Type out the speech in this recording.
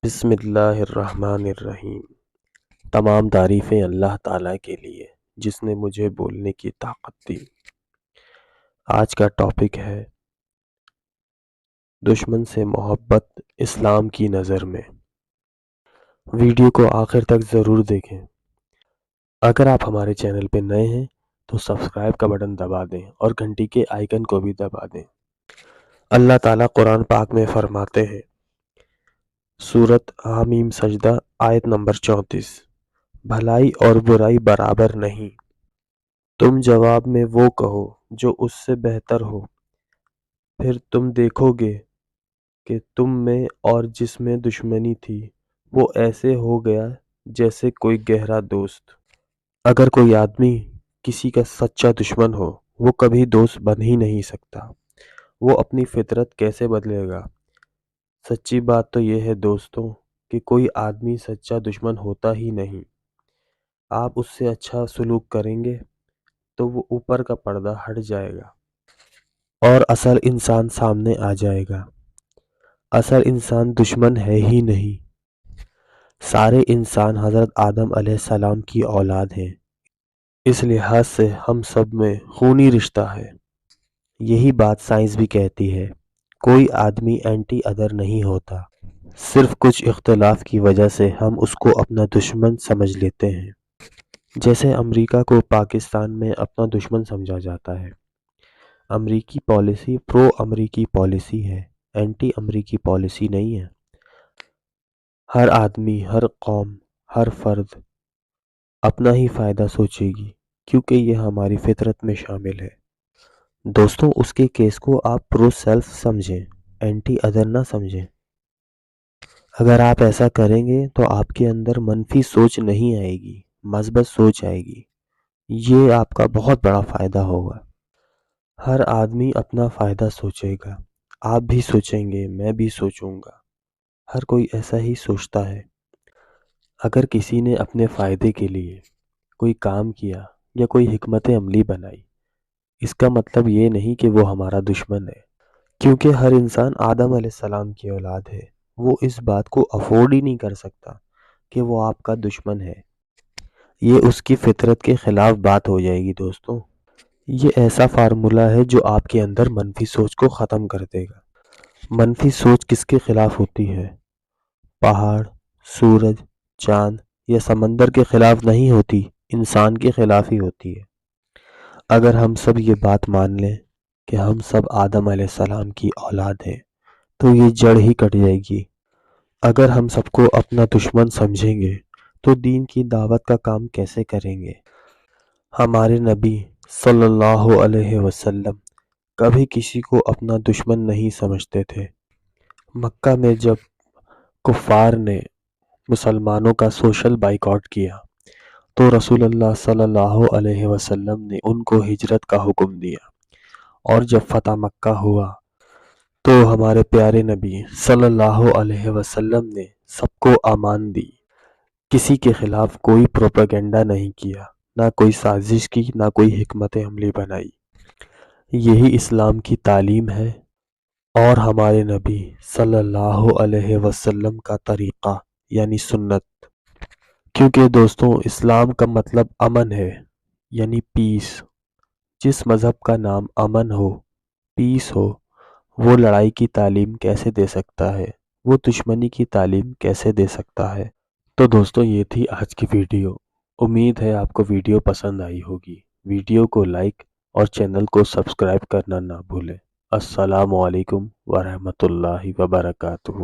بسم اللہ الرحمن الرحیم۔ تمام تعریفیں اللہ تعالیٰ کے لیے جس نے مجھے بولنے کی طاقت دی۔ آج کا ٹاپک ہے دشمن سے محبت اسلام کی نظر میں۔ ویڈیو کو آخر تک ضرور دیکھیں۔ اگر آپ ہمارے چینل پہ نئے ہیں تو سبسکرائب کا بٹن دبا دیں اور گھنٹی کے آئیکن کو بھی دبا دیں۔ اللہ تعالیٰ قرآن پاک میں فرماتے ہیں، سورۃ حمیم سجدہ آیت نمبر 34، بھلائی اور برائی برابر نہیں، تم جواب میں وہ کہو جو اس سے بہتر ہو، پھر تم دیکھو گے کہ تم میں اور جس میں دشمنی تھی وہ ایسے ہو گیا جیسے کوئی گہرا دوست۔ اگر کوئی آدمی کسی کا سچا دشمن ہو وہ کبھی دوست بن ہی نہیں سکتا۔ وہ اپنی فطرت کیسے بدلے گا؟ سچی بات تو یہ ہے دوستوں کہ کوئی آدمی سچا دشمن ہوتا ہی نہیں۔ آپ اس سے اچھا سلوک کریں گے تو وہ اوپر کا پردہ ہٹ جائے گا اور اصل انسان سامنے آ جائے گا۔ اصل انسان دشمن ہے ہی نہیں۔ سارے انسان حضرت آدم علیہ السلام کی اولاد ہیں، اس لحاظ سے ہم سب میں خونی رشتہ ہے۔ یہی بات سائنس بھی کہتی ہے، کوئی آدمی اینٹی ادر نہیں ہوتا، صرف کچھ اختلاف کی وجہ سے ہم اس کو اپنا دشمن سمجھ لیتے ہیں۔ جیسے امریکہ کو پاکستان میں اپنا دشمن سمجھا جاتا ہے۔ امریکی پالیسی پرو امریکی پالیسی ہے، اینٹی امریکی پالیسی نہیں ہے۔ ہر آدمی، ہر قوم، ہر فرد اپنا ہی فائدہ سوچے گی کیونکہ یہ ہماری فطرت میں شامل ہے۔ دوستوں اس کے کیس کو آپ پرو سیلف سمجھیں، اینٹی ادر نہ سمجھیں۔ اگر آپ ایسا کریں گے تو آپ کے اندر منفی سوچ نہیں آئے گی، مثبت سوچ آئے گی۔ یہ آپ کا بہت بڑا فائدہ ہوگا۔ ہر آدمی اپنا فائدہ سوچے گا، آپ بھی سوچیں گے، میں بھی سوچوں گا، ہر کوئی ایسا ہی سوچتا ہے۔ اگر کسی نے اپنے فائدے کے لیے کوئی کام کیا یا کوئی حکمت عملی بنائی، اس کا مطلب یہ نہیں کہ وہ ہمارا دشمن ہے، کیونکہ ہر انسان آدم علیہ السلام کی اولاد ہے۔ وہ اس بات کو افورڈ ہی نہیں کر سکتا کہ وہ آپ کا دشمن ہے۔ یہ اس کی فطرت کے خلاف بات ہو جائے گی دوستوں۔ یہ ایسا فارمولہ ہے جو آپ کے اندر منفی سوچ کو ختم کر دے گا۔ منفی سوچ کس کے خلاف ہوتی ہے؟ پہاڑ، سورج، چاند یا سمندر کے خلاف نہیں ہوتی، انسان کے خلاف ہی ہوتی ہے۔ اگر ہم سب یہ بات مان لیں کہ ہم سب آدم علیہ السلام کی اولاد ہیں تو یہ جڑ ہی کٹ جائے گی۔ اگر ہم سب کو اپنا دشمن سمجھیں گے تو دین کی دعوت کا کام کیسے کریں گے؟ ہمارے نبی صلی اللہ علیہ وسلم کبھی کسی کو اپنا دشمن نہیں سمجھتے تھے۔ مکہ میں جب کفار نے مسلمانوں کا سوشل بائیکاٹ کیا تو رسول اللہ صلی اللہ علیہ وسلم نے ان کو ہجرت کا حکم دیا، اور جب فتح مکہ ہوا تو ہمارے پیارے نبی صلی اللہ علیہ وسلم نے سب کو امان دی، کسی کے خلاف کوئی پروپیگنڈا نہیں کیا، نہ کوئی سازش کی، نہ کوئی حکمت عملی بنائی۔ یہی اسلام کی تعلیم ہے اور ہمارے نبی صلی اللہ علیہ وسلم کا طریقہ یعنی سنت۔ کیونکہ دوستوں اسلام کا مطلب امن ہے، یعنی پیس۔ جس مذہب کا نام امن ہو، پیس ہو، وہ لڑائی کی تعلیم کیسے دے سکتا ہے؟ وہ دشمنی کی تعلیم کیسے دے سکتا ہے؟ تو دوستوں یہ تھی آج کی ویڈیو۔ امید ہے آپ کو ویڈیو پسند آئی ہوگی۔ ویڈیو کو لائک اور چینل کو سبسکرائب کرنا نہ بھولیں۔ السلام علیکم ورحمۃ اللہ وبرکاتہ۔